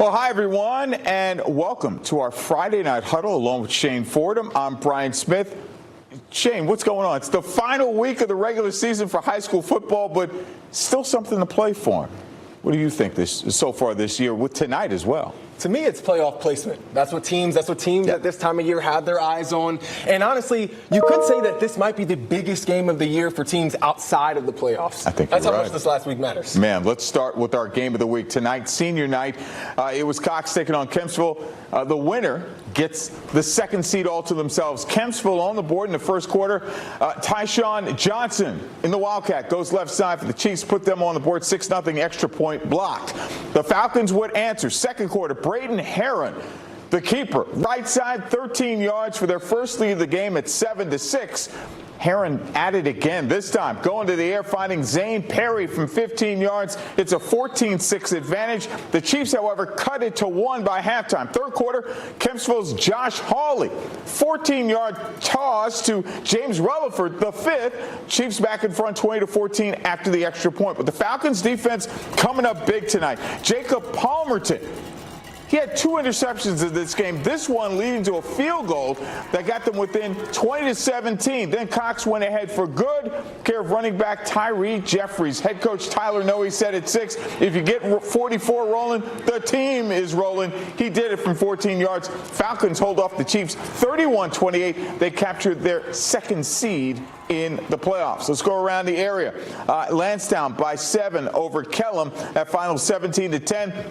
Well, hi, everyone, and welcome to our Friday Night Huddle along with Shane Fordham. I'm Brian Smith. Shane, what's going on? It's the final week of the regular season for high school football, but still something to play for. What do you think so far this year with tonight as well? To me, it's playoff placement. That's what teams at this time of year have their eyes on. And honestly, you could say that this might be the biggest game of the year for teams outside of the playoffs. I think that's you're how right. much this last week matters. Man, let's start with our game of the week tonight, senior night. It was Cox taking on Kempsville. The winner gets the second seed all to themselves. Kempsville on the board in the first quarter. Tyshawn Johnson in the Wildcat goes left side for the Chiefs, put them on the board, 6-0 extra point blocked. The Falcons would answer. Second quarter, Braden Heron, the keeper, right side, 13 yards for their first lead of the game at 7-6. Heron at it again, this time going to the air, finding Zane Perry from 15 yards. It's a 14-6 advantage. The Chiefs, however, cut it to 1 by halftime. Third quarter, Kempsville's Josh Hawley, 14-yard toss to James Rutherford, the fifth. Chiefs back in front 20-14 after the extra point. But the Falcons defense coming up big tonight. Jacob Palmerton, he had 2 interceptions in this game, this one leading to a field goal that got them within 20-17. Then Cox went ahead for good, care of running back Tyree Jeffries. Head coach Tyler Noe said at 6, if you get 44 rolling, the team is rolling. He did it from 14 yards. Falcons hold off the Chiefs 31-28. They captured their second seed in the playoffs. Let's go around the area. Lansdowne by 7 over Kellam at final 17-10.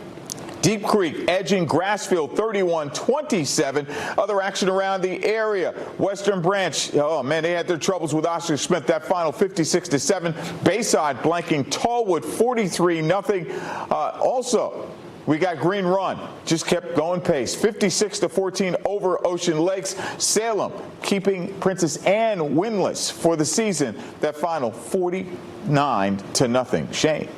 Deep Creek edging Grassfield 31-27. Other action around the area. Western Branch, oh man, they had their troubles with Oscar Smith. That final 56-7. Bayside blanking Tallwood 43-0. Also, we got Green Run, just kept going pace, 56-14 over Ocean Lakes. Salem keeping Princess Anne winless for the season. That final 49-0. Shane.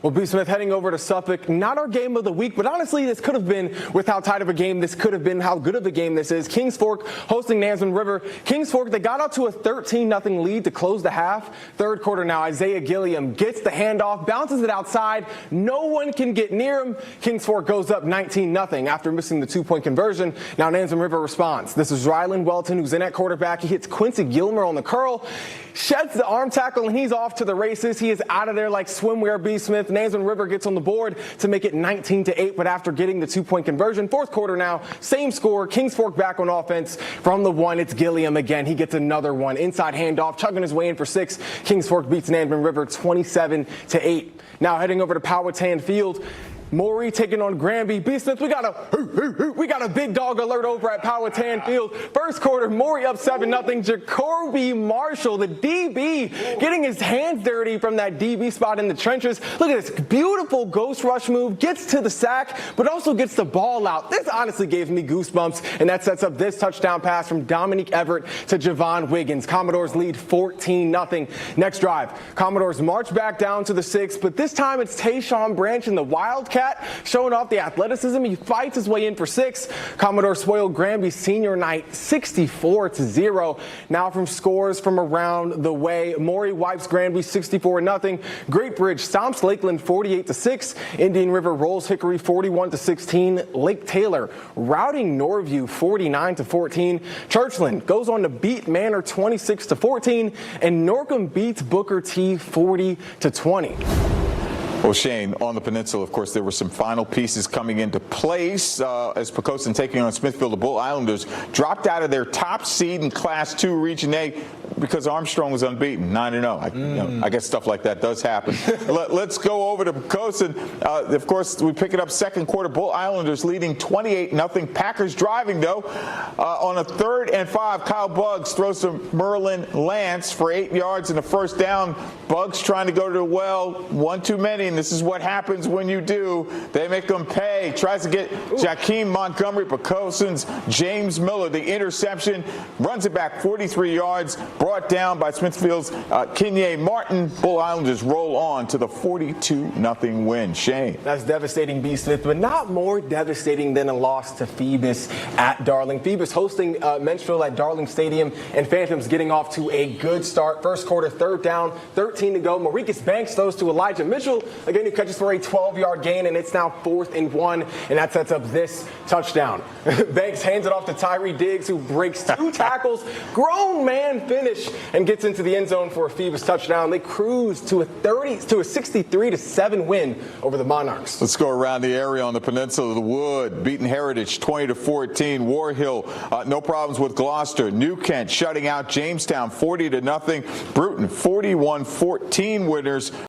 Well, B. Smith, heading over to Suffolk, not our game of the week, but honestly, this could have been, with how tight of a game, this could have been how good of a game this is. Kings Fork hosting Nansemond River. Kings Fork, they got out to a 13-0 lead to close the half. Third quarter now, Isaiah Gilliam gets the handoff, bounces it outside. No one can get near him. Kings Fork goes up 19-0 after missing the 2-point conversion. Now Nansemond River responds. This is Rylan Welton, who's in at quarterback. He hits Quincy Gilmer on the curl, sheds the arm tackle, and he's off to the races. He is out of there like swimwear, B. Smith. Nansemond River gets on the board to make it 19-8, but after getting the 2-point conversion, fourth quarter now, same score. Kings Fork back on offense from the 1. It's Gilliam again. He gets another one. Inside handoff, chugging his way in for 6. Kings Fork beats Nansemond River 27-8. Now heading over to Powhatan Field. Maury taking on Granby. B. Smith, we got a big dog alert over at Powhatan Field. First quarter, Maury up 7-0. Jacoby Marshall, the DB, getting his hands dirty from that DB spot in the trenches. Look at this beautiful ghost rush move. Gets to the sack, but also gets the ball out. This honestly gave me goosebumps, and that sets up this touchdown pass from Dominique Everett to Javon Wiggins. Commodores lead 14-0. Next drive, Commodores march back down to the 6, but this time it's Tayshawn Branch in the Wildcat, showing off the athleticism. He fights his way in for 6. Commodore spoiled Granby's senior night 64-0. Now from scores from around the way, Maury wipes Granby 64-0. Great Bridge stomps Lakeland 48-6. Indian River rolls Hickory 41-16. Lake Taylor routing Norview 49-14. Churchland goes on to beat Manor 26-14. And Norcom beats Booker T 40-20. Well, Shane, on the peninsula, of course, there were some final pieces coming into place as Poquoson taking on Smithfield. The Bull Islanders dropped out of their top seed in Class 2 Region A because Armstrong was unbeaten, 9-0. I guess stuff like that does happen. Let's go over to Poquoson. Of course, we pick it up second quarter. Bull Islanders leading 28-0. Packers driving, though. On a 3rd and 5, Kyle Buggs throws to Merlin Lance for 8 yards and a first down. Buggs trying to go to the well. One too many. And this is what happens when you do. They make them pay. Tries to get Jakeem Montgomery, Poquoson's James Miller, the interception. Runs it back 43 yards. Brought brought down by Smithfield's Kenye Martin. Bull Islanders roll on to the 42-0 win. Shane. That's devastating, B. Smith, but not more devastating than a loss to Phoebus at Darling. Phoebus hosting Menchville at Darling Stadium, and Phantoms getting off to a good start. First quarter, third down, 13 to go. Maricus Banks throws to Elijah Mitchell, again, who catches for a 12-yard gain, and it's now 4th and 1, and that sets up this touchdown. Banks hands it off to Tyree Diggs, who breaks 2 tackles, grown man finish, and gets into the end zone for a Phoebus touchdown. They cruise to a 63-7 win over the Monarchs. Let's go around the area on the peninsula. The Wood beating Heritage 20-14. War Hill, no problems with Gloucester. New Kent shutting out Jamestown 40-0. Bruton 41-14 winners.